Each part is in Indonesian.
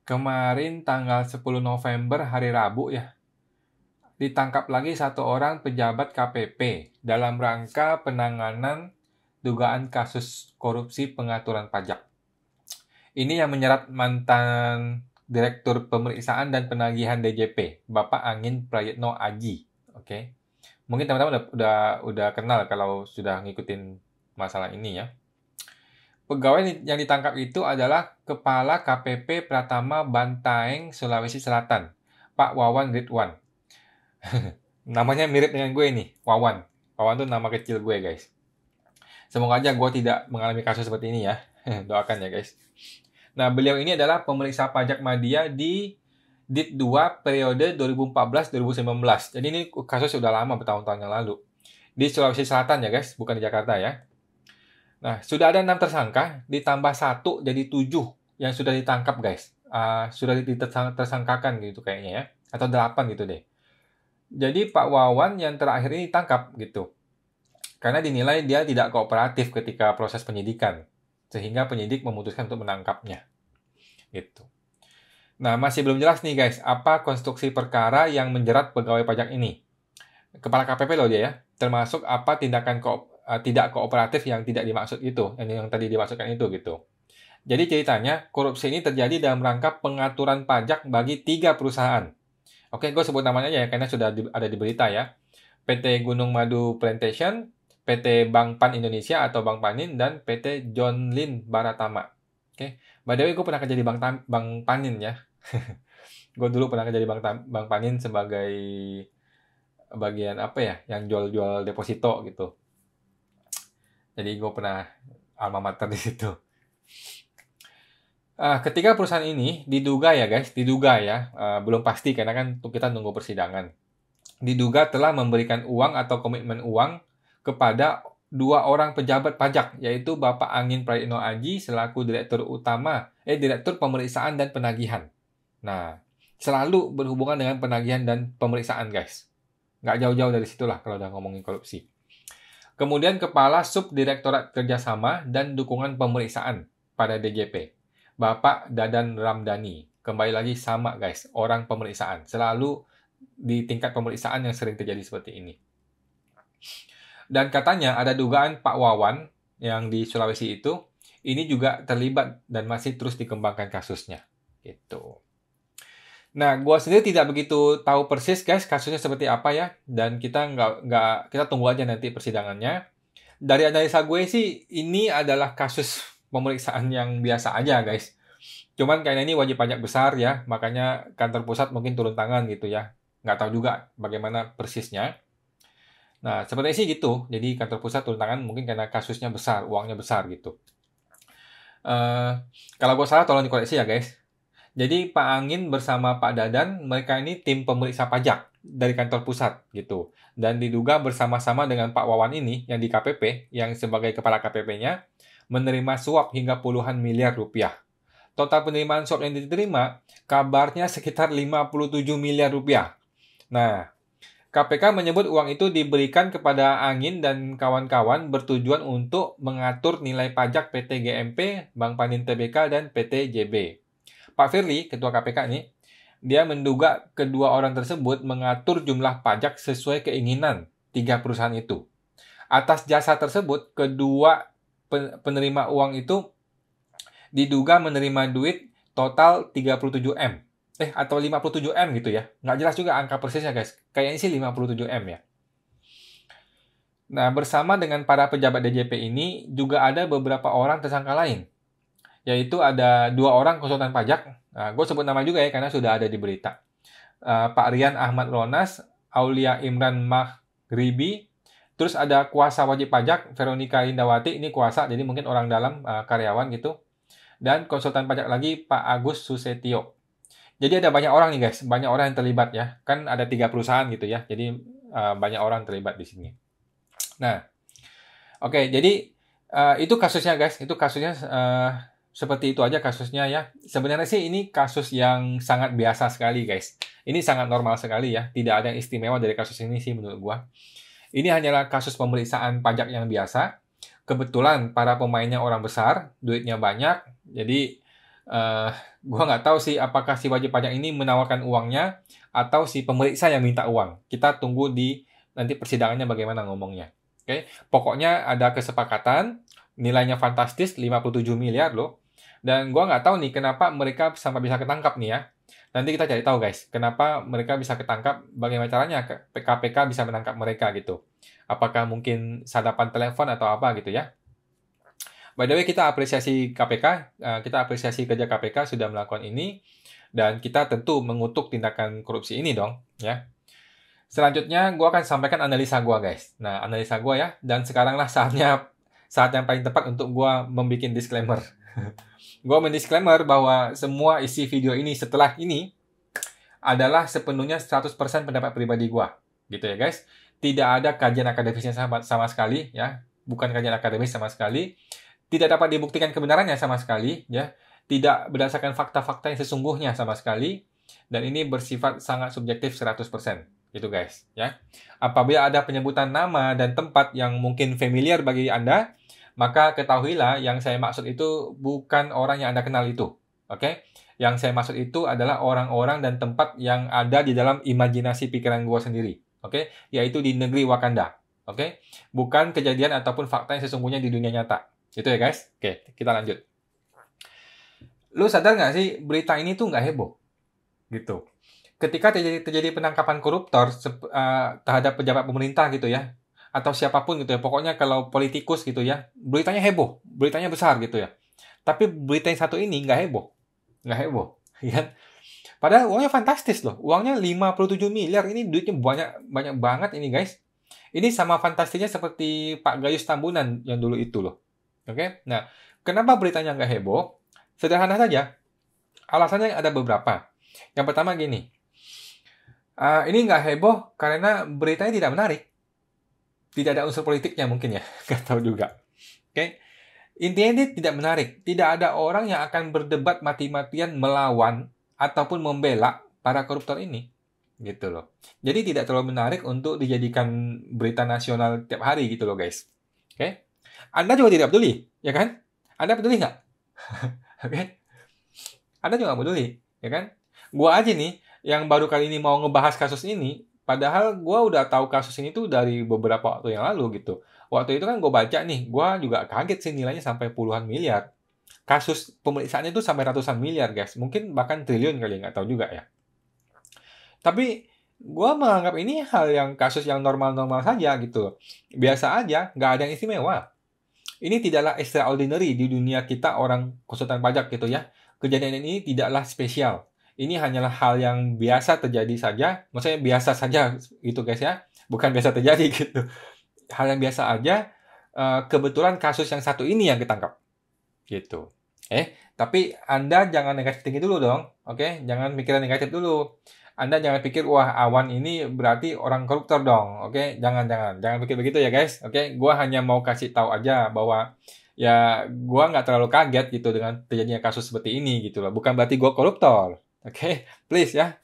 kemarin tanggal 10 November hari Rabu ya, ditangkap lagi satu orang pejabat KPP dalam rangka penanganan dugaan kasus korupsi pengaturan pajak. Ini yang menyerat mantan Direktur Pemeriksaan dan Penagihan DJP, Bapak Angin Prayitno Aji. Oke. Mungkin teman-teman udah kenal kalau sudah ngikutin masalah ini ya. Pegawai yang ditangkap itu adalah Kepala KPP Pratama Bantaeng, Sulawesi Selatan, Pak Wawan Ridwan. Namanya mirip dengan gue nih, Wawan. Wawan tuh nama kecil gue, guys. Semoga aja gue tidak mengalami kasus seperti ini ya. Doakan ya, guys. Nah, beliau ini adalah pemeriksa pajak media di DIT 2 periode 2014-2019. Jadi ini kasus sudah lama, bertahun-tahun yang lalu. Di Sulawesi Selatan ya, guys, bukan di Jakarta ya. Nah, sudah ada 6 tersangka, ditambah 1 jadi 7 yang sudah ditangkap, guys. Sudah ditersangkakan gitu kayaknya ya. Atau 8 gitu deh. Jadi Pak Wawan yang terakhir ini ditangkap gitu. Karena dinilai dia tidak kooperatif ketika proses penyidikan. Sehingga penyidik memutuskan untuk menangkapnya. Gitu. Nah, masih belum jelas nih guys, apa konstruksi perkara yang menjerat pegawai pajak ini. Kepala KPP loh dia ya. Termasuk apa tindakan tidak kooperatif yang tidak dimaksud itu. Yang tadi dimaksudkan itu gitu. Jadi ceritanya, korupsi ini terjadi dalam rangka pengaturan pajak bagi 3 perusahaan. Oke, gue sebut namanya aja ya, karena sudah ada di berita ya. PT Gunung Madu Plantation, PT Bank Pan Indonesia atau Bank Panin, dan PT John Lynn Baratama. Oke, by the way, gue pernah kerja di Bank Panin ya. Gue dulu pernah kerja di Bank Panin sebagai bagian apa ya, yang jual-jual deposito gitu. Jadi gue pernah alma mater di situ. Ketiga perusahaan ini diduga ya guys, belum pasti karena kan kita nunggu persidangan. Diduga telah memberikan uang atau komitmen uang kepada 2 orang pejabat pajak, yaitu Bapak Angin Prayitno Aji selaku Direktur Pemeriksaan dan Penagihan. Nah, selalu berhubungan dengan penagihan dan pemeriksaan guys. Nggak jauh-jauh dari situlah kalau udah ngomongin korupsi. Kemudian Kepala Subdirektorat Kerjasama dan Dukungan Pemeriksaan pada DJP. Bapak Dadan Ramdhani. Kembali lagi sama guys, orang pemeriksaan. Selalu di tingkat pemeriksaan yang sering terjadi seperti ini. Dan katanya ada dugaan Pak Wawan yang di Sulawesi itu, ini juga terlibat dan masih terus dikembangkan kasusnya. Gitu. Nah, gue sendiri tidak begitu tahu persis guys kasusnya seperti apa ya. Dan kita kita tunggu aja nanti persidangannya. Dari analisa gue sih, ini adalah kasus pemeriksaan yang biasa aja guys. Cuman kayaknya ini wajib pajak besar ya, makanya kantor pusat mungkin turun tangan gitu ya. Nggak tahu juga bagaimana persisnya. Nah, sepertinya sih gitu. Jadi kantor pusat turun tangan mungkin karena kasusnya besar, uangnya besar gitu. Kalau gue salah tolong dikoreksi ya guys. Jadi Pak Angin bersama Pak Dadan, mereka ini tim pemeriksa pajak dari kantor pusat gitu. Dan diduga bersama-sama dengan Pak Wawan ini yang di KPP, yang sebagai kepala KPP-nya, menerima suap hingga puluhan miliar rupiah. Total penerimaan suap yang diterima, kabarnya sekitar 57 miliar rupiah. Nah, KPK menyebut uang itu diberikan kepada Angin dan kawan-kawan bertujuan untuk mengatur nilai pajak PT GMP, Bank Panin Tbk, dan PT JB. Pak Firly, Ketua KPK ini, dia menduga kedua orang tersebut mengatur jumlah pajak sesuai keinginan 3 perusahaan itu. Atas jasa tersebut, kedua penerima uang itu diduga menerima duit total 37M. Atau 57M gitu ya. Nggak jelas juga angka persisnya guys. Kayaknya sih 57M ya. Nah, bersama dengan para pejabat DJP ini, juga ada beberapa orang tersangka lain. Yaitu ada 2 orang konsultan pajak. Nah, gue sebut nama juga ya, karena sudah ada di berita. Pak Rian Ahmad Ronas, Aulia Imran Maghribi, terus ada kuasa wajib pajak, Veronica Indawati, ini kuasa, jadi mungkin orang dalam, karyawan gitu. Dan konsultan pajak lagi, Pak Agus Susetio. Jadi ada banyak orang nih guys, banyak orang yang terlibat ya. Kan ada 3 perusahaan gitu ya, jadi banyak orang terlibat di sini. Nah, oke, jadi itu kasusnya guys, itu kasusnya seperti itu aja kasusnya ya. Sebenarnya sih ini kasus yang sangat biasa sekali guys. Ini sangat normal sekali ya, tidak ada yang istimewa dari kasus ini sih menurut gua. Ini hanyalah kasus pemeriksaan pajak yang biasa. Kebetulan para pemainnya orang besar, duitnya banyak, jadi Eh, gua nggak tahu sih apakah si wajib pajak ini menawarkan uangnya atau si pemeriksa yang minta uang. Kita tunggu di nanti persidangannya bagaimana ngomongnya. Oke, pokoknya ada kesepakatan, nilainya fantastis 57 miliar loh. Dan gua nggak tahu nih kenapa mereka sampai bisa ketangkap nih ya. Nanti kita cari tahu guys, kenapa mereka bisa ketangkap, bagaimana caranya KPK bisa menangkap mereka gitu. Apakah mungkin sadapan telepon atau apa gitu ya. By the way, kita apresiasi KPK, kita apresiasi kerja KPK sudah melakukan ini, dan kita tentu mengutuk tindakan korupsi ini dong, ya. Selanjutnya, gue akan sampaikan analisa gue, guys. Nah, analisa gue ya, dan sekaranglah saat yang paling tepat untuk gue membuat disclaimer. Gue mendisclaimer bahwa semua isi video ini setelah ini adalah sepenuhnya 100% pendapat pribadi gue, gitu ya, guys. Tidak ada kajian akademisnya sama sekali, ya. Bukan kajian akademis sama sekali. Tidak dapat dibuktikan kebenarannya sama sekali, ya. Tidak berdasarkan fakta-fakta yang sesungguhnya sama sekali, dan ini bersifat sangat subjektif 100%. Gitu guys, ya. Apabila ada penyebutan nama dan tempat yang mungkin familiar bagi Anda, maka ketahuilah yang saya maksud itu bukan orang yang Anda kenal itu. Oke? Yang saya maksud itu adalah orang-orang dan tempat yang ada di dalam imajinasi pikiran gua sendiri. Oke? Yaitu di negeri Wakanda. Oke? Bukan kejadian ataupun fakta yang sesungguhnya di dunia nyata. Gitu ya guys? Oke, kita lanjut. Lu sadar nggak sih berita ini tuh nggak heboh? Gitu. Ketika terjadi penangkapan koruptor terhadap pejabat pemerintah gitu ya, atau siapapun gitu ya, pokoknya kalau politikus gitu ya, beritanya heboh, beritanya besar gitu ya. Tapi berita yang satu ini nggak heboh, ya. Padahal uangnya fantastis loh, uangnya 57 miliar, ini duitnya banyak banget ini guys. Ini sama fantastisnya seperti Pak Gayus Tambunan yang dulu itu loh. Oke, nah kenapa beritanya nggak heboh? Sederhana saja, alasannya ada beberapa. Yang pertama gini, ini nggak heboh karena beritanya tidak menarik. Tidak ada unsur politiknya mungkin ya, nggak tahu juga. Oke, intinya ini tidak menarik. Tidak ada orang yang akan berdebat mati-matian melawan ataupun membela para koruptor ini, gitu loh. Jadi tidak terlalu menarik untuk dijadikan berita nasional tiap hari gitu loh guys. Oke, Anda juga tidak peduli, ya kan? Anda peduli nggak? Oke, Anda juga nggak peduli, ya kan? Gua aja nih yang baru kali ini mau ngebahas kasus ini, padahal gue udah tahu kasus ini tuh dari beberapa waktu yang lalu gitu. Waktu itu kan gue baca nih, gue juga kaget sih nilainya sampai puluhan miliar. Kasus pemeriksaannya tuh sampai ratusan miliar guys, mungkin bahkan triliun kali, nggak tahu juga ya. Tapi gue menganggap ini kasus yang normal-normal saja gitu. Biasa aja, nggak ada yang istimewa. Ini tidaklah extraordinary di dunia kita orang konsultan pajak gitu ya. Kejadian ini tidaklah spesial. Ini hanyalah hal yang biasa terjadi saja. Maksudnya biasa saja gitu guys ya. Bukan biasa terjadi gitu. Hal yang biasa aja. Kebetulan kasus yang satu ini yang ketangkap. Gitu. Tapi Anda jangan negatif tinggi dulu dong. Oke? Jangan pikiran negatif dulu. Anda jangan pikir, wah Awan ini berarti orang koruptor dong. Oke? Jangan pikir begitu ya guys. Oke? Gua hanya mau kasih tahu aja bahwa ya gua nggak terlalu kaget gitu dengan terjadinya kasus seperti ini gitu loh. Bukan berarti gua koruptor. Oke? Please ya.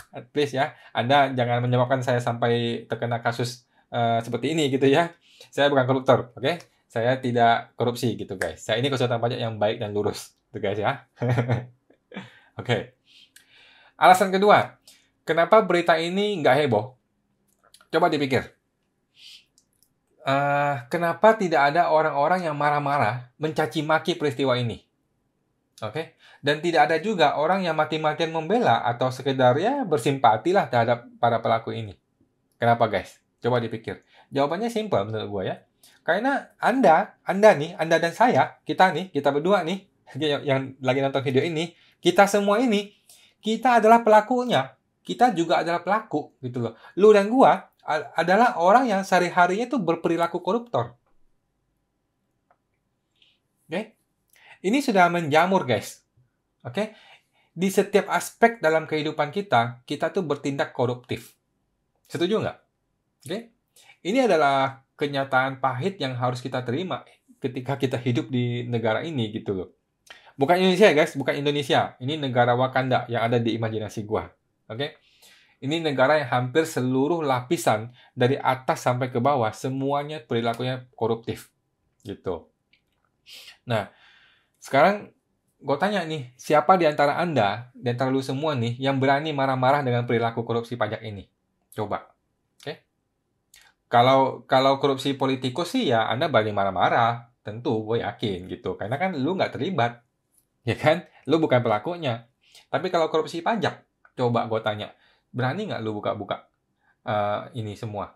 Anda jangan menyebabkan saya sampai terkena kasus seperti ini gitu ya. Saya bukan koruptor. Oke? Saya tidak korupsi gitu guys. Saya ini konsultan pajak yang baik dan lurus. Gitu guys ya. Oke. Alasan kedua. Kenapa berita ini nggak heboh? Coba dipikir. Kenapa tidak ada orang-orang yang marah-marah mencaci maki peristiwa ini? Oke? Dan tidak ada juga orang yang mati-matian membela atau sekedar ya bersimpatilah terhadap para pelaku ini. Kenapa guys? Coba dipikir. Jawabannya simpel menurut gue ya. Karena Anda dan saya, kita berdua nih, yang lagi nonton video ini, kita semua ini, kita adalah pelakunya. Kita juga adalah pelaku gitu loh. Lu dan gua adalah orang yang sehari-harinya tuh berperilaku koruptor. Oke? Ini sudah menjamur, guys. Oke? Di setiap aspek dalam kehidupan kita tuh bertindak koruptif. Setuju nggak? Oke? Ini adalah kenyataan pahit yang harus kita terima ketika kita hidup di negara ini gitu loh. Bukan Indonesia guys, bukan Indonesia. Ini negara Wakanda yang ada di imajinasi gua. Oke? Ini negara yang hampir seluruh lapisan dari atas sampai ke bawah semuanya perilakunya koruptif. Gitu. Nah, sekarang gue tanya nih, siapa di antara Anda, di antara lu semua nih, yang berani marah-marah dengan perilaku korupsi pajak ini? Coba. Oke? Kalau korupsi politikus sih ya Anda berani marah-marah. Tentu, gue yakin gitu. Karena kan lu nggak terlibat. Ya kan? Lu bukan pelakunya. Tapi kalau korupsi pajak, coba gue tanya, berani nggak lu buka-buka ini semua?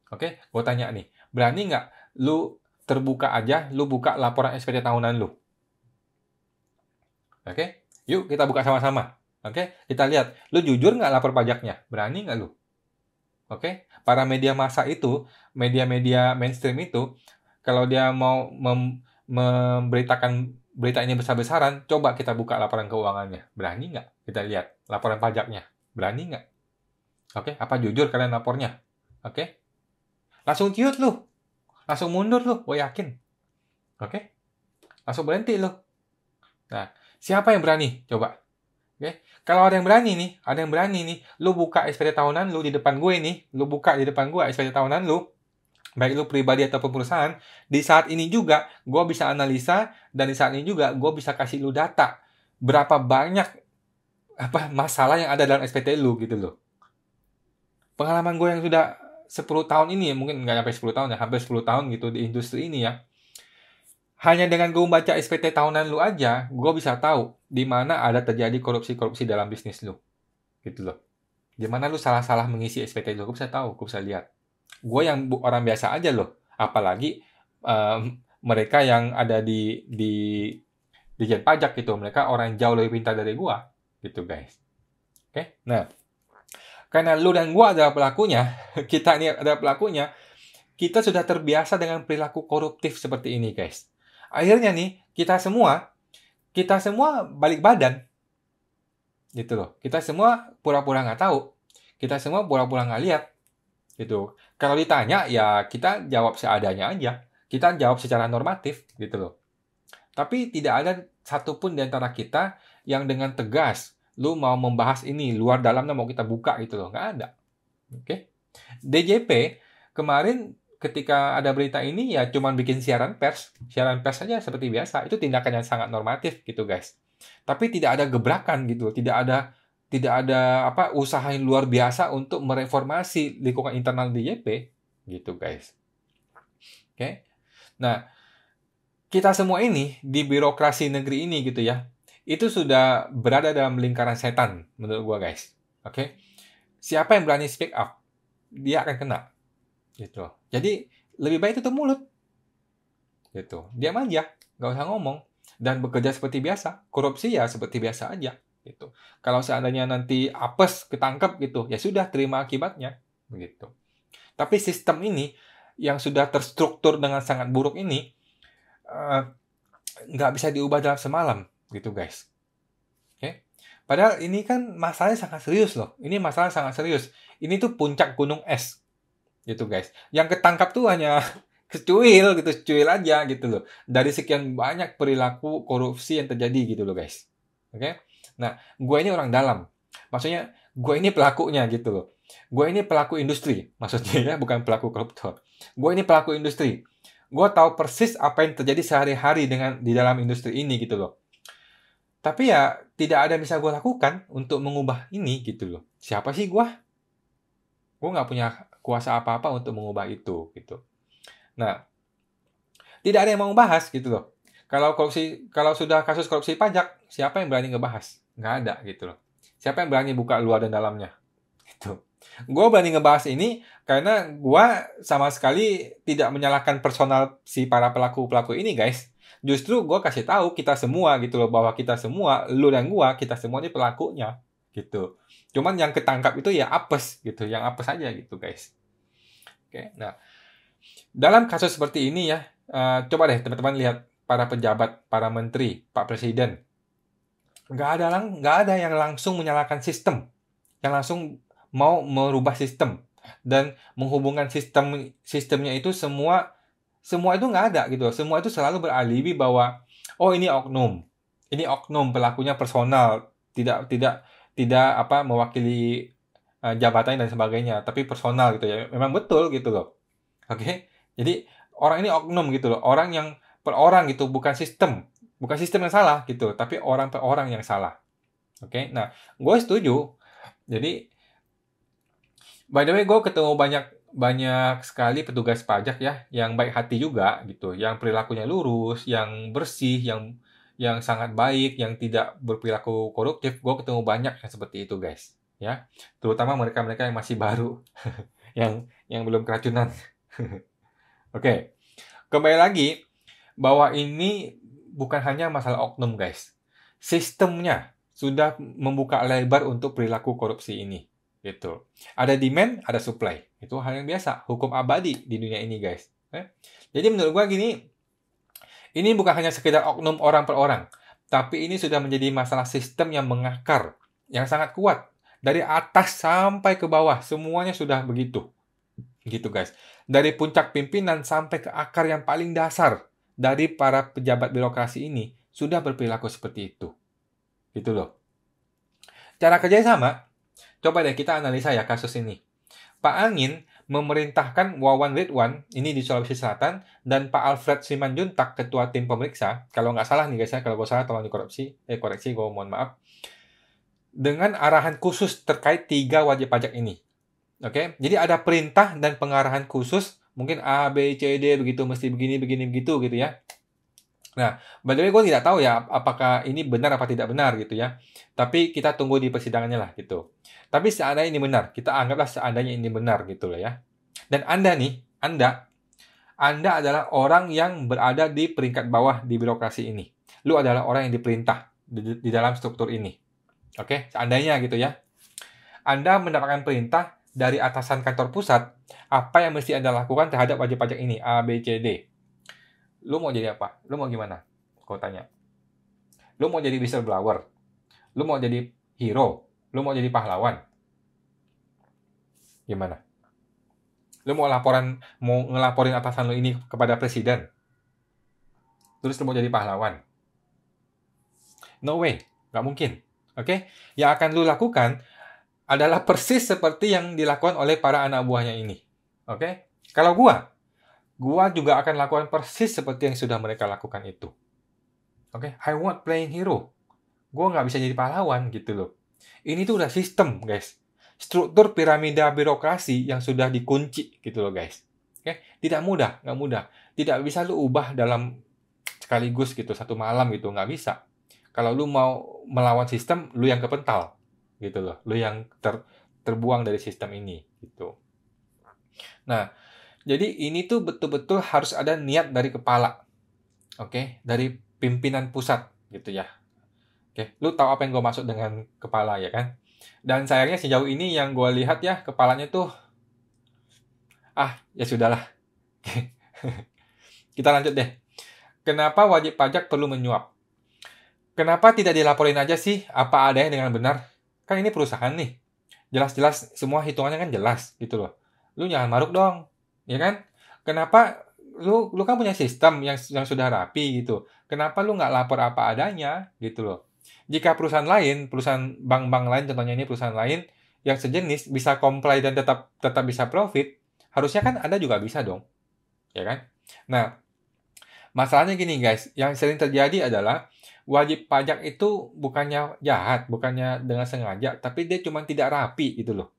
Oke? Gue tanya nih, berani nggak lu terbuka aja, lu buka laporan SPT tahunan lu? Oke, yuk kita buka sama-sama. Oke, kita lihat, lu jujur nggak lapor pajaknya? Berani nggak lu? Oke, para media massa itu, media-media mainstream itu, kalau dia mau memberitakan berita ini besar-besaran, coba kita buka laporan keuangannya. Berani nggak? Kita lihat laporan pajaknya. Berani nggak? Oke, apa jujur kalian lapornya? Oke, langsung ciut lu. Langsung mundur lu, gue yakin. Oke, langsung berhenti lu. Nah, siapa yang berani? Coba. Oke. Kalau ada yang berani nih, lu buka SPT tahunan lu di depan gue nih, lu buka di depan gue SPT tahunan lu, baik lu pribadi ataupun perusahaan, di saat ini juga gue bisa analisa, dan di saat ini juga gue bisa kasih lu data berapa banyak masalah yang ada dalam SPT lu gitu loh. Pengalaman gue yang sudah 10 tahun ini, mungkin nggak sampai 10 tahun ya, hampir 10 tahun gitu di industri ini ya. Hanya dengan gue baca SPT tahunan lu aja, gue bisa tahu di mana ada terjadi korupsi-korupsi dalam bisnis lu. Gitu loh. Di mana lu salah-salah mengisi SPT lu, gue bisa tahu, gue bisa lihat. Gue yang orang biasa aja loh. Apalagi mereka yang ada di Dijen Pajak gitu. Mereka orang jauh lebih pintar dari gue. Gitu guys. Oke? Nah, karena lu dan gue adalah pelakunya, kita ini adalah pelakunya, kita sudah terbiasa dengan perilaku koruptif seperti ini guys. Akhirnya nih, kita semua balik badan. Gitu loh. Kita semua pura-pura nggak tahu. Kita semua pura-pura nggak lihat. Gitu. Kalau ditanya, ya kita jawab seadanya aja. Kita jawab secara normatif. Gitu loh. Tapi tidak ada satupun di antara kita yang dengan tegas, lu mau membahas ini, luar dalamnya mau kita buka gitu loh. Nggak ada. Oke? DJP kemarin ketika ada berita ini ya cuman bikin siaran pers saja seperti biasa. Itu tindakan yang sangat normatif gitu guys. Tapi tidak ada gebrakan gitu, tidak ada usaha yang luar biasa untuk mereformasi lingkungan internal DJP gitu guys. Oke. Nah, kita semua ini di birokrasi negeri ini gitu ya. Itu sudah berada dalam lingkaran setan menurut gua guys. Oke. Siapa yang berani speak up, dia akan kena. Gitu. Jadi lebih baik tutup mulut. Gitu. Diam aja, nggak usah ngomong dan bekerja seperti biasa. Korupsi ya seperti biasa aja gitu. Kalau seandainya nanti apes ketangkep gitu, ya sudah terima akibatnya begitu. Tapi sistem ini yang sudah terstruktur dengan sangat buruk ini nggak bisa diubah dalam semalam gitu guys. Oke. Padahal ini kan masalahnya sangat serius loh. Ini masalah sangat serius. Ini tuh puncak gunung es. Gitu guys. Yang ketangkap tuh hanya cuil gitu, cuil aja gitu loh. Dari sekian banyak perilaku korupsi yang terjadi gitu loh guys. Oke. Nah, gue ini orang dalam. Maksudnya, gue ini pelakunya gitu loh. Gue ini pelaku industri. Maksudnya ya, bukan pelaku koruptor. Gue ini pelaku industri. Gue tahu persis apa yang terjadi sehari-hari di dalam industri ini gitu loh. Tapi ya, tidak ada yang bisa gue lakukan untuk mengubah ini gitu loh. Siapa sih gue? Gue nggak punya kuasa apa-apa untuk mengubah itu gitu. Nah, tidak ada yang mau bahas gitu loh. Kalau sudah kasus korupsi pajak, siapa yang berani ngebahas? Nggak ada gitu loh. Siapa yang berani buka luar dan dalamnya? Gitu. Gue berani ngebahas ini karena gue sama sekali tidak menyalahkan personal si para pelaku-pelaku ini guys. Justru gue kasih tahu kita semua gitu loh, bahwa kita semua, lu dan gue, kita semua ini pelakunya gitu. Cuman yang ketangkap itu ya apes gitu, yang apes aja gitu guys. Oke, nah dalam kasus seperti ini ya, coba deh teman-teman lihat para pejabat, para menteri, Pak Presiden. Nggak ada yang langsung menyalahkan sistem, yang langsung mau merubah sistem dan menghubungkan sistemnya itu semua itu nggak ada gitu. Semua itu selalu beralibi bahwa oh ini oknum pelakunya personal, tidak mewakili jabatan dan sebagainya, tapi personal gitu ya. Memang betul gitu loh. Oke. Jadi orang ini oknum gitu loh. Orang yang per orang gitu, bukan sistem. Bukan sistem yang salah gitu, tapi orang per orang yang salah. Oke, nah gue setuju. Jadi, by the way, gue ketemu banyak sekali petugas pajak ya, yang baik hati juga gitu, yang perilakunya lurus, yang bersih, yang sangat baik, yang tidak berperilaku koruptif. Gue ketemu banyak yang seperti itu, guys. Ya, terutama mereka-mereka yang masih baru, yang belum keracunan. Oke, kembali lagi bahwa ini bukan hanya masalah oknum, guys. Sistemnya sudah membuka lebar untuk perilaku korupsi ini. Gitu. Ada demand, ada supply. Itu hal yang biasa, hukum abadi di dunia ini, guys. Jadi menurut gua gini, ini bukan hanya sekedar oknum orang per orang, tapi ini sudah menjadi masalah sistem yang mengakar, yang sangat kuat. Dari atas sampai ke bawah, semuanya sudah begitu. Gitu, guys. Dari puncak pimpinan sampai ke akar yang paling dasar dari para pejabat birokrasi ini sudah berperilaku seperti itu. Gitu loh. Cara kerjanya sama. Coba deh kita analisa ya kasus ini. Pak Angin memerintahkan Wawan Ridwan, ini di Sulawesi Selatan, dan Pak Alfred Simanjuntak, ketua tim pemeriksa, kalau nggak salah nih guys ya, kalau gue salah tolong koreksi, gue mohon maaf, dengan arahan khusus terkait 3 wajib pajak ini. Oke, jadi ada perintah dan pengarahan khusus, mungkin A, B, C, D, begitu, mesti begini, begitu gitu ya. Nah, by the way, gue tidak tahu ya apakah ini benar apa tidak benar gitu ya. Tapi kita tunggu di persidangannya lah gitu. Tapi seandainya ini benar, kita anggaplah seandainya ini benar gitu lah ya. Dan Anda nih, Anda adalah orang yang berada di peringkat bawah di birokrasi ini. Lu adalah orang yang diperintah di dalam struktur ini. Oke, seandainya gitu ya. Anda mendapatkan perintah dari atasan kantor pusat, apa yang mesti Anda lakukan terhadap wajib pajak ini, A, B, C, D. Lu mau jadi apa? Lu mau gimana? Kau tanya. Lu mau jadi whistleblower? Lu mau jadi hero? Lu mau jadi pahlawan? Gimana? Lu mau ngelaporin atasan lu ini kepada presiden? Terus lu mau jadi pahlawan? No way. Nggak mungkin. Oke? Yang akan lu lakukan adalah persis seperti yang dilakukan oleh para anak buahnya ini. Oke? Kalau gua juga akan lakukan persis seperti yang sudah mereka lakukan itu. Oke? I want playing hero. Gua nggak bisa jadi pahlawan gitu loh. Ini tuh udah sistem, guys. Struktur piramida birokrasi yang sudah dikunci gitu loh, guys. Oke? Tidak mudah, nggak mudah. Tidak bisa lu ubah dalam sekaligus gitu, satu malam gitu, nggak bisa. Kalau lu mau melawan sistem, lu yang kepental gitu loh. Lu yang terbuang dari sistem ini gitu. Nah, jadi ini tuh betul-betul harus ada niat dari kepala. Oke, dari pimpinan pusat gitu ya. Oke, lu tahu apa yang gue maksud dengan kepala ya kan? Dan sayangnya sejauh ini yang gue lihat ya, kepalanya tuh, ya sudahlah. Kita lanjut deh. Kenapa wajib pajak perlu menyuap? Kenapa tidak dilaporin aja sih apa adanya dengan benar? Kan ini perusahaan nih. Jelas-jelas semua hitungannya kan jelas gitu loh. Lu jangan maruk dong. Ya kan? Kenapa lu kan punya sistem yang sudah rapi gitu. Kenapa lu nggak lapor apa adanya gitu loh. Jika perusahaan lain, perusahaan bank-bank lain, contohnya ini perusahaan lain yang sejenis bisa comply dan tetap bisa profit, harusnya kan Anda juga bisa dong. Ya kan? Nah, masalahnya gini guys, yang sering terjadi adalah wajib pajak itu bukannya jahat, bukannya dengan sengaja, tapi dia cuma tidak rapi gitu loh.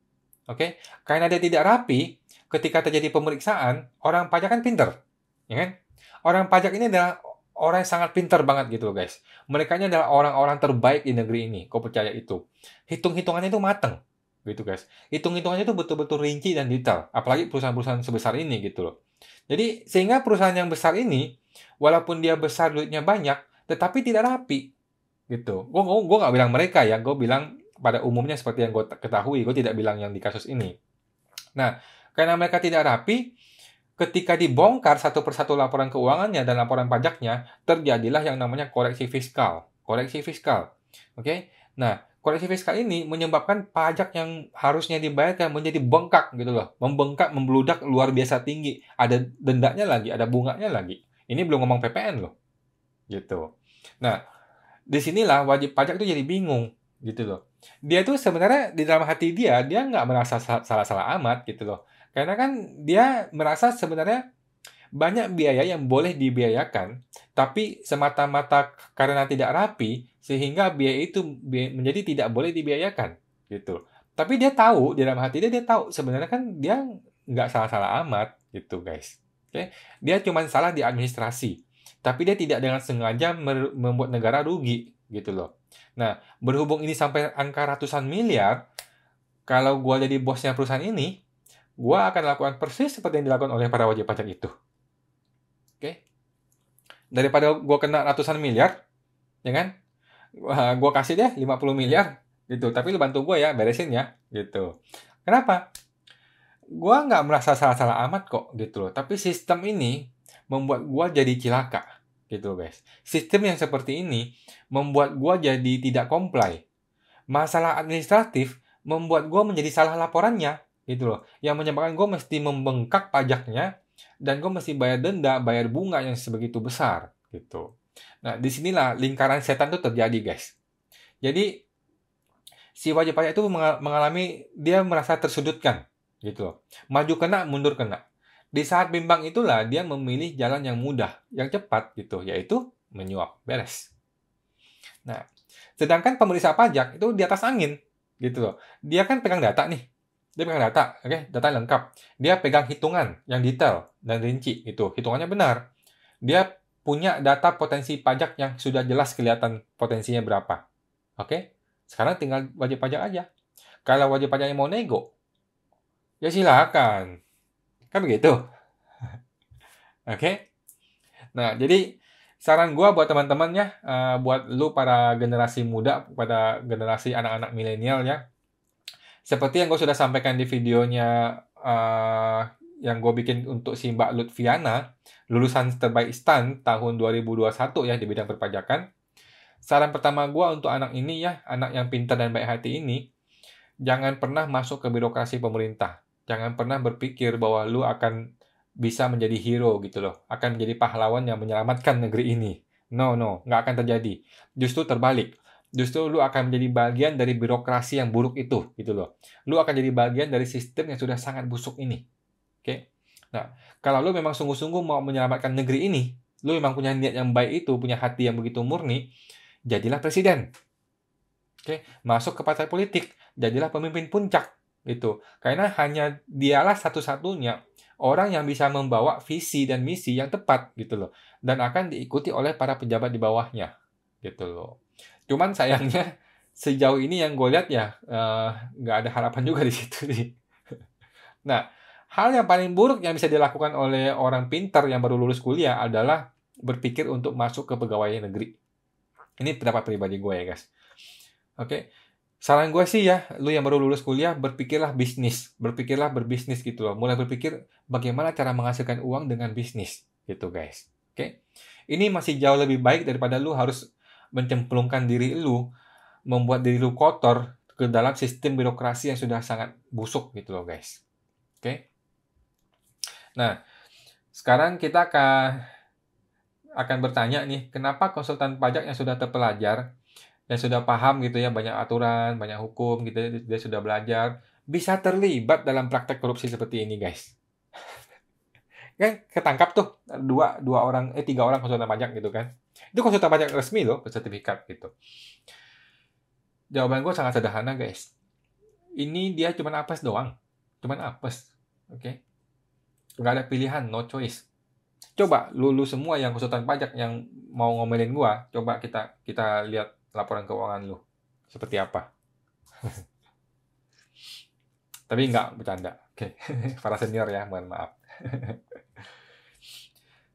Oke? Karena dia tidak rapi, ketika terjadi pemeriksaan, orang pajak kan pinter. Ya kan? Orang pajak ini adalah orang yang sangat pintar banget gitu loh guys. Mereka ini adalah orang-orang terbaik di negeri ini. Kau percaya itu? Hitung-hitungannya itu mateng. Gitu guys. Hitung-hitungannya itu betul-betul rinci dan detail. Apalagi perusahaan-perusahaan sebesar ini gitu loh. Jadi sehingga perusahaan yang besar ini, walaupun dia besar duitnya banyak, tetapi tidak rapi. Gitu. Gue nggak bilang mereka ya. Gue bilang pada umumnya seperti yang gue ketahui. Gue tidak bilang yang di kasus ini. Nah, karena mereka tidak rapi, ketika dibongkar satu persatu laporan keuangannya dan laporan pajaknya, terjadilah yang namanya koreksi fiskal. Koreksi fiskal. Oke? Nah, koreksi fiskal ini menyebabkan pajak yang harusnya dibayarkan menjadi bengkak gitu loh. Membengkak, membludak luar biasa tinggi. Ada dendanya lagi, ada bunganya lagi. Ini belum ngomong PPN loh. Gitu. Nah, disinilah wajib pajak itu jadi bingung gitu loh. Dia tuh sebenarnya di dalam hati dia nggak merasa salah-salah amat gitu loh. Karena kan dia merasa sebenarnya Banyak biaya yang boleh dibiayakan, tapi semata-mata karena tidak rapi, sehingga biaya itu menjadi tidak boleh dibiayakan, gitu. Tapi dia tahu, di dalam hati dia tahu sebenarnya kan dia nggak salah-salah amat, gitu guys. Oke, dia cuma salah di administrasi, tapi dia tidak dengan sengaja membuat negara rugi, gitu loh. Nah, berhubung ini sampai angka ratusan miliar, kalau gua jadi bosnya perusahaan ini, gua akan lakukan persis seperti yang dilakukan oleh para wajib pajak itu. Oke? Daripada gua kena ratusan miliar, ya kan? Gua kasih deh 50 miliar gitu. Tapi lu bantu gua ya, beresin ya, gitu. Kenapa? Gua nggak merasa salah-salah amat kok, gitu loh. Tapi sistem ini membuat gua jadi cilaka, gitu guys. Sistem yang seperti ini membuat gua jadi tidak comply. Masalah administratif membuat gue menjadi salah laporannya, gitu loh. Yang menyebabkan gue mesti membengkak pajaknya, dan gue mesti bayar denda, bayar bunga yang sebegitu besar, gitu. Nah, disinilah lingkaran setan itu terjadi, guys. Jadi, si wajib pajak itu mengalami, dia merasa tersudutkan, gitu loh. Maju kena, mundur kena. Di saat bimbang itulah, dia memilih jalan yang mudah, yang cepat, gitu, yaitu menyuap. Beres. Nah, sedangkan pemeriksa pajak itu di atas angin, gitu loh. Dia kan pegang data nih. Dia pegang data, oke, data lengkap. Dia pegang hitungan yang detail dan rinci, gitu. Hitungannya benar. Dia punya data potensi pajak yang sudah jelas kelihatan potensinya berapa. Oke? Sekarang tinggal wajib pajak aja. Kalau wajib pajaknya mau nego, ya silakan. Kan begitu. Oke? Nah, jadi saran gue buat teman-temannya, buat lu para generasi muda, pada generasi anak-anak milenial ya, seperti yang gue sudah sampaikan di videonya yang gue bikin untuk si Mbak Lutfiana, lulusan terbaik STAN tahun 2021 ya di bidang perpajakan. Saran pertama gue untuk anak ini ya, anak yang pintar dan baik hati ini, jangan pernah masuk ke birokrasi pemerintah. Jangan pernah berpikir bahwa lu akan bisa menjadi hero gitu loh. Akan menjadi pahlawan yang menyelamatkan negeri ini. No, nggak akan terjadi. Justru terbalik. Justru lu akan menjadi bagian dari birokrasi yang buruk itu, gitu loh. Lu akan jadi bagian dari sistem yang sudah sangat busuk ini. Oke? Nah, kalau lu memang sungguh-sungguh mau menyelamatkan negeri ini, lu memang punya niat yang baik itu, punya hati yang begitu murni, jadilah presiden. Oke, masuk ke partai politik, jadilah pemimpin puncak gitu. Karena hanya dialah satu-satunya orang yang bisa membawa visi dan misi yang tepat gitu loh, dan akan diikuti oleh para pejabat di bawahnya gitu loh. Cuman sayangnya sejauh ini yang gue lihat ya nggak ada harapan juga di situ nih. Nah, hal yang paling buruk yang bisa dilakukan oleh orang pintar yang baru lulus kuliah adalah berpikir untuk masuk ke pegawai negeri. Ini pendapat pribadi gue ya guys. Oke, saran gue sih ya, lu yang baru lulus kuliah, berpikirlah bisnis. Berpikirlah berbisnis gitu loh. Mulai berpikir bagaimana cara menghasilkan uang dengan bisnis gitu guys. Oke, ini masih jauh lebih baik daripada lu harus mencemplungkan diri lu, membuat diri lu kotor ke dalam sistem birokrasi yang sudah sangat busuk gitu loh guys. Oke, nah sekarang kita akan bertanya nih, kenapa konsultan pajak yang sudah terpelajar, yang sudah paham gitu ya, banyak aturan, banyak hukum gitu, dia sudah belajar, bisa terlibat dalam praktek korupsi seperti ini, guys. Kan ketangkap tuh tiga orang konsultan pajak gitu kan. Itu konsultan pajak resmi loh, bersertifikat gitu. Jawaban gue sangat sederhana, guys. Ini dia cuma apes doang. Cuma apes. Oke. Nggak ada pilihan, no choice. Coba lu semua yang konsultan pajak yang mau ngomelin gua, coba kita lihat laporan keuangan lu seperti apa. Tapi nggak bercanda. Oke. Para senior ya, mohon maaf.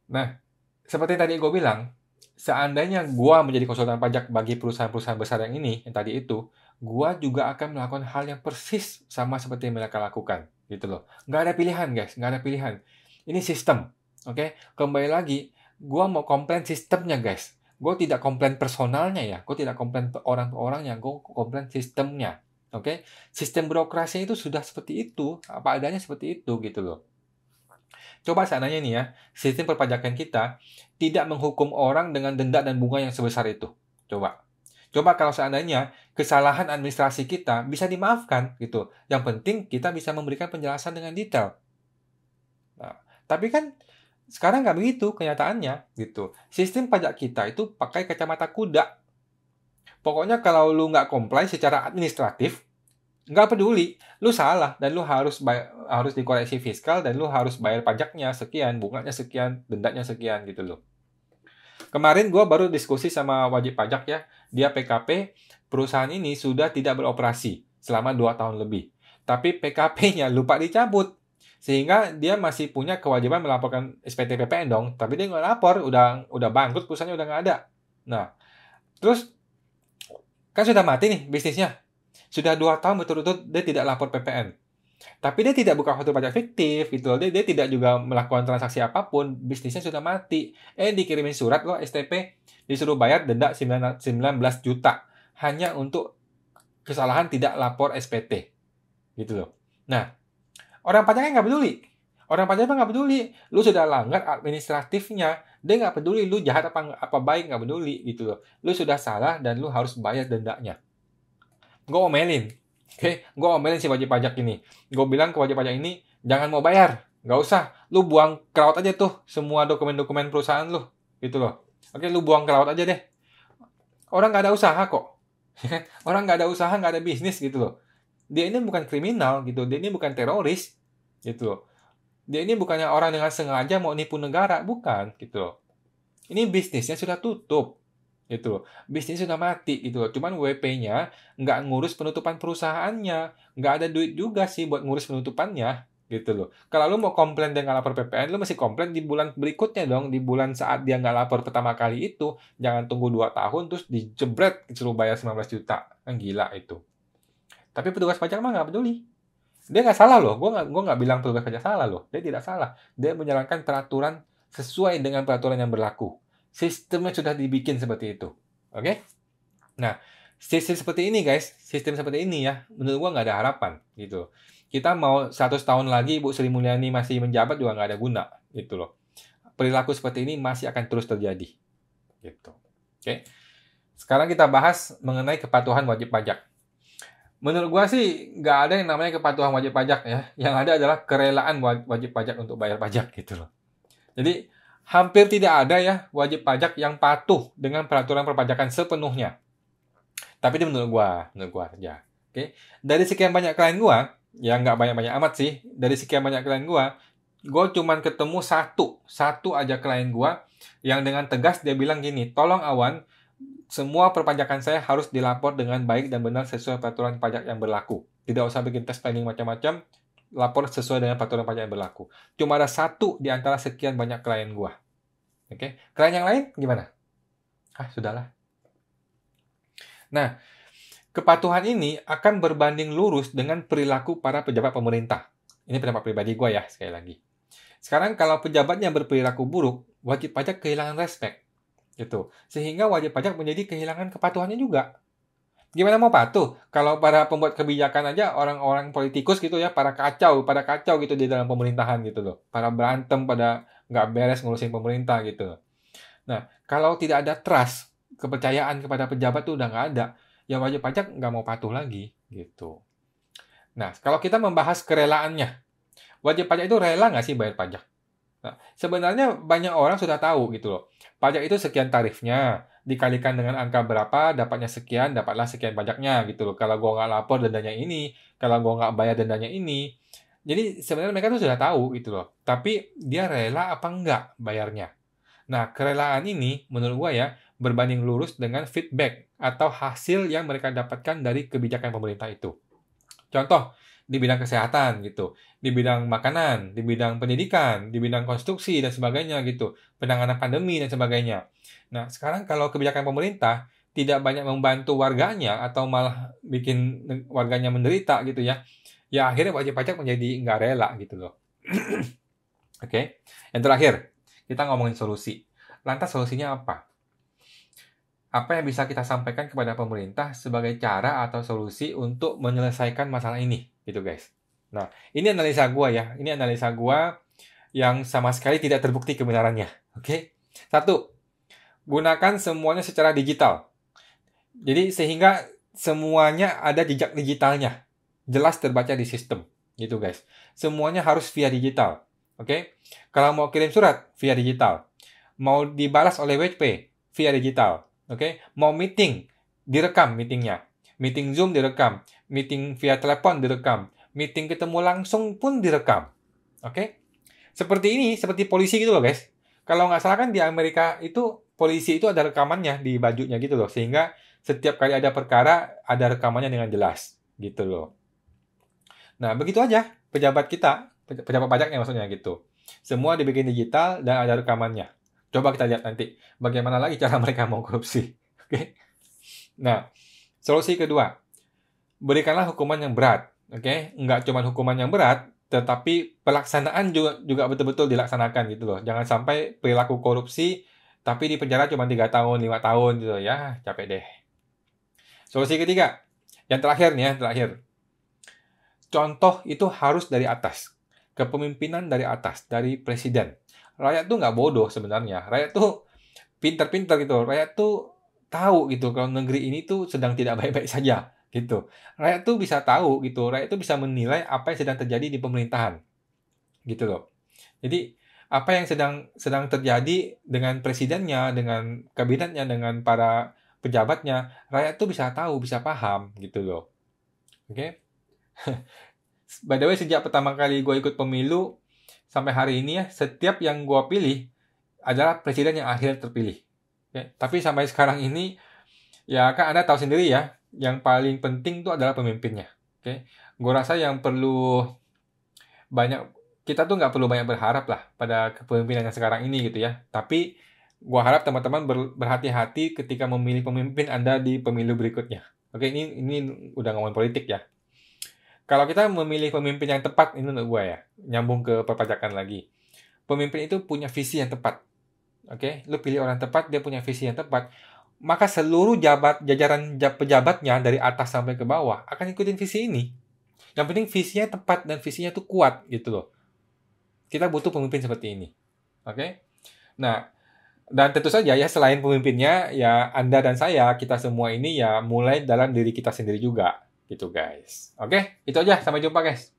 Nah, seperti tadi gue bilang, seandainya gua menjadi konsultan pajak bagi perusahaan-perusahaan besar yang ini, yang tadi itu, gua juga akan melakukan hal yang persis sama seperti yang mereka lakukan, gitu loh. Nggak ada pilihan, guys, nggak ada pilihan. Ini sistem, oke? Kembali lagi, gua mau komplain sistemnya, guys. Gue tidak komplain personalnya ya, gue tidak komplain orang-orangnya, gue komplain sistemnya, oke? Sistem birokrasi itu sudah seperti itu, apa adanya seperti itu, gitu loh. Coba seandainya nih ya, sistem perpajakan kita tidak menghukum orang dengan denda dan bunga yang sebesar itu. Coba kalau seandainya kesalahan administrasi kita bisa dimaafkan gitu. Yang penting kita bisa memberikan penjelasan dengan detail. Nah, tapi kan Sekarang nggak begitu kenyataannya gitu. Sistem pajak kita itu pakai kacamata kuda. Pokoknya kalau lu nggak comply secara administratif, nggak peduli, lu salah dan lu harus dikoreksi fiskal dan lu harus bayar pajaknya sekian, bunganya sekian, dendanya sekian gitu loh. Kemarin gue baru diskusi sama wajib pajak ya, dia PKP, perusahaan ini sudah tidak beroperasi selama 2 tahun lebih. Tapi PKP-nya lupa dicabut. Sehingga dia masih punya kewajiban melaporkan SPT PPN dong, tapi dia nggak lapor, udah bangkrut, perusahaannya udah nggak ada. Nah, terus kan sudah mati nih bisnisnya. Sudah 2 tahun berturut-turut dia tidak lapor PPN. Tapi dia tidak buka faktur pajak fiktif gitu loh. Dia tidak juga melakukan transaksi apapun, bisnisnya sudah mati. Dikirimin surat loh STP, disuruh bayar denda 19 juta hanya untuk kesalahan tidak lapor SPT. Gitu loh. Nah, orang pajaknya nggak peduli. Orang pajaknya nggak peduli. Lu sudah langgar administratifnya. Dia nggak peduli lu jahat apa baik, nggak peduli gitu loh. Lu sudah salah dan lu harus bayar dendanya. Gue omelin. Oke, gue omelin si wajib pajak ini. Gue bilang ke wajib pajak ini, jangan mau bayar. Nggak usah. Lu buang ke laut aja tuh semua dokumen-dokumen perusahaan lu. Gitu loh. Oke, lu buang ke laut aja deh. Orang nggak ada usaha kok. Orang nggak ada usaha, nggak ada bisnis gitu loh. Dia ini bukan kriminal gitu. Dia ini bukan teroris. Gitu loh. Dia ini bukannya orang dengan sengaja mau nipu negara. Bukan. Gitu loh. Ini bisnisnya sudah tutup. Gitu loh. Bisnis sudah mati gitu loh. Cuman WP-nya nggak ngurus penutupan perusahaannya. Nggak ada duit juga sih buat ngurus penutupannya. Gitu loh. Kalau lu mau komplain dia nggak lapor PPN, lu mesti komplain di bulan berikutnya dong. Di bulan saat dia nggak lapor pertama kali itu. Jangan tunggu 2 tahun terus dijebret disuruh bayar 19 juta. Kan gila itu. Tapi petugas pajak mah nggak peduli. Dia nggak salah loh. Gue nggak bilang petugas pajak salah loh. Dia tidak salah. Dia menjalankan peraturan sesuai dengan peraturan yang berlaku. Sistemnya sudah dibikin seperti itu. Oke? Nah, sistem seperti ini guys, sistem seperti ini ya, menurut gua nggak ada harapan gitu. Kita mau 100 tahun lagi Ibu Sri Mulyani masih menjabat juga nggak ada guna gitu loh. Perilaku seperti ini masih akan terus terjadi gitu. Oke. Sekarang kita bahas mengenai kepatuhan wajib pajak. Menurut gua sih nggak ada yang namanya kepatuhan wajib pajak ya. Yang ada adalah kerelaan wajib pajak untuk bayar pajak gitu loh. Jadi hampir tidak ada ya wajib pajak yang patuh dengan peraturan perpajakan sepenuhnya. Tapi itu menurut gua aja. Oke. Dari sekian banyak klien gua, ya nggak banyak-banyak amat sih. Dari sekian banyak klien gua cuman ketemu satu aja klien gua yang dengan tegas dia bilang gini, tolong Awan, semua perpajakan saya harus dilapor dengan baik dan benar sesuai peraturan pajak yang berlaku. Tidak usah bikin tes planning macam-macam, lapor sesuai dengan peraturan pajak yang berlaku. Cuma ada satu di antara sekian banyak klien gua. Oke, klien yang lain gimana? Sudahlah. Nah, kepatuhan ini akan berbanding lurus dengan perilaku para pejabat pemerintah. Ini pendapat pribadi gue ya, sekali lagi. Sekarang kalau pejabatnya berperilaku buruk, wajib pajak kehilangan respect. Gitu. Sehingga wajib pajak menjadi kehilangan kepatuhannya juga. Gimana mau patuh? Kalau para pembuat kebijakan aja, orang-orang politikus gitu ya, pada kacau gitu di dalam pemerintahan gitu loh. Pada berantem, pada nggak beres ngurusin pemerintah gitu loh. Nah, kalau tidak ada trust, kepercayaan kepada pejabat tuh udah nggak ada, ya wajib pajak nggak mau patuh lagi gitu. Nah, kalau kita membahas kerelaannya, wajib pajak itu rela nggak sih bayar pajak? Nah, sebenarnya banyak orang sudah tahu gitu loh. Pajak itu sekian tarifnya, dikalikan dengan angka berapa, dapatnya sekian, dapatlah sekian pajaknya gitu loh. Kalau gua nggak lapor dendanya ini, kalau gua nggak bayar dendanya ini. Jadi sebenarnya mereka tuh sudah tahu gitu loh. Tapi dia rela apa enggak bayarnya? Nah, kerelaan ini menurut gua ya berbanding lurus dengan feedback atau hasil yang mereka dapatkan dari kebijakan pemerintah itu. Contoh, di bidang kesehatan gitu, di bidang makanan, di bidang pendidikan, di bidang konstruksi dan sebagainya gitu, penanganan pandemi dan sebagainya. Nah, sekarang kalau kebijakan pemerintah tidak banyak membantu warganya atau malah bikin warganya menderita gitu ya, ya akhirnya wajib pajak menjadi nggak rela gitu loh. Oke. Yang terakhir, kita ngomongin solusi. Lantas solusinya apa? Apa yang bisa kita sampaikan kepada pemerintah sebagai cara atau solusi untuk menyelesaikan masalah ini, gitu guys. Nah, ini analisa gua ya. Ini analisa gua yang sama sekali tidak terbukti kebenarannya. Oke? 1. Gunakan semuanya secara digital. Jadi sehingga semuanya ada jejak digitalnya. Jelas terbaca di sistem, gitu guys. Semuanya harus via digital. Oke. Kalau mau kirim surat via digital, mau dibalas oleh WP via digital. Oke. Mau meeting, direkam meetingnya. Meeting Zoom direkam, meeting via telepon direkam, meeting ketemu langsung pun direkam. Oke. Seperti ini, seperti polisi gitu loh guys. Kalau nggak salah kan di Amerika itu polisi itu ada rekamannya di bajunya gitu loh. Sehingga setiap kali ada perkara, ada rekamannya dengan jelas. Gitu loh. Nah, begitu aja pejabat kita, pejabat pajaknya maksudnya gitu. Semua dibikin digital dan ada rekamannya. Coba kita lihat nanti bagaimana lagi cara mereka mau korupsi. Oke. Nah, solusi kedua, berikanlah hukuman yang berat. Oke, nggak cuma hukuman yang berat, tetapi pelaksanaan juga betul-betul dilaksanakan gitu loh. Jangan sampai perilaku korupsi tapi di penjara cuma 3 tahun, 5 tahun gitu ya, capek deh. Solusi ketiga, yang terakhir nih ya, terakhir. Contoh itu harus dari atas. Kepemimpinan dari atas, dari presiden. Rakyat tuh nggak bodoh sebenarnya. Rakyat tuh pintar-pintar gitu. Rakyat tuh tahu gitu kalau negeri ini tuh sedang tidak baik-baik saja gitu. Rakyat tuh bisa tahu gitu. Rakyat tuh bisa menilai apa yang sedang terjadi di pemerintahan. Gitu loh. Jadi apa yang sedang terjadi dengan presidennya, dengan kabinetnya, dengan para pejabatnya, rakyat tuh bisa tahu, bisa paham gitu loh. Oke? By the way, sejak pertama kali gue ikut pemilu sampai hari ini ya, setiap yang gue pilih adalah presiden yang akhir terpilih. Oke? Tapi sampai sekarang ini, ya kan Anda tahu sendiri ya, yang paling penting itu adalah pemimpinnya. Oke? Gue rasa yang perlu kita tuh nggak perlu banyak berharap lah pada kepemimpinan yang sekarang ini gitu ya. Tapi gue harap teman-teman berhati-hati ketika memilih pemimpin Anda di pemilu berikutnya. Oke, ini udah ngomongin politik ya. Kalau kita memilih pemimpin yang tepat, ini menurut gue ya, nyambung ke perpajakan lagi. Pemimpin itu punya visi yang tepat. Oke, lu pilih orang tepat, dia punya visi yang tepat. Maka seluruh jajaran pejabatnya dari atas sampai ke bawah akan ikutin visi ini. Yang penting visinya tepat dan visinya tuh kuat gitu loh. Kita butuh pemimpin seperti ini. Oke? Nah, dan tentu saja ya selain pemimpinnya, ya Anda dan saya, kita semua ini ya mulai dalam diri kita sendiri juga. Gitu guys. Oke? Itu aja. Sampai jumpa guys.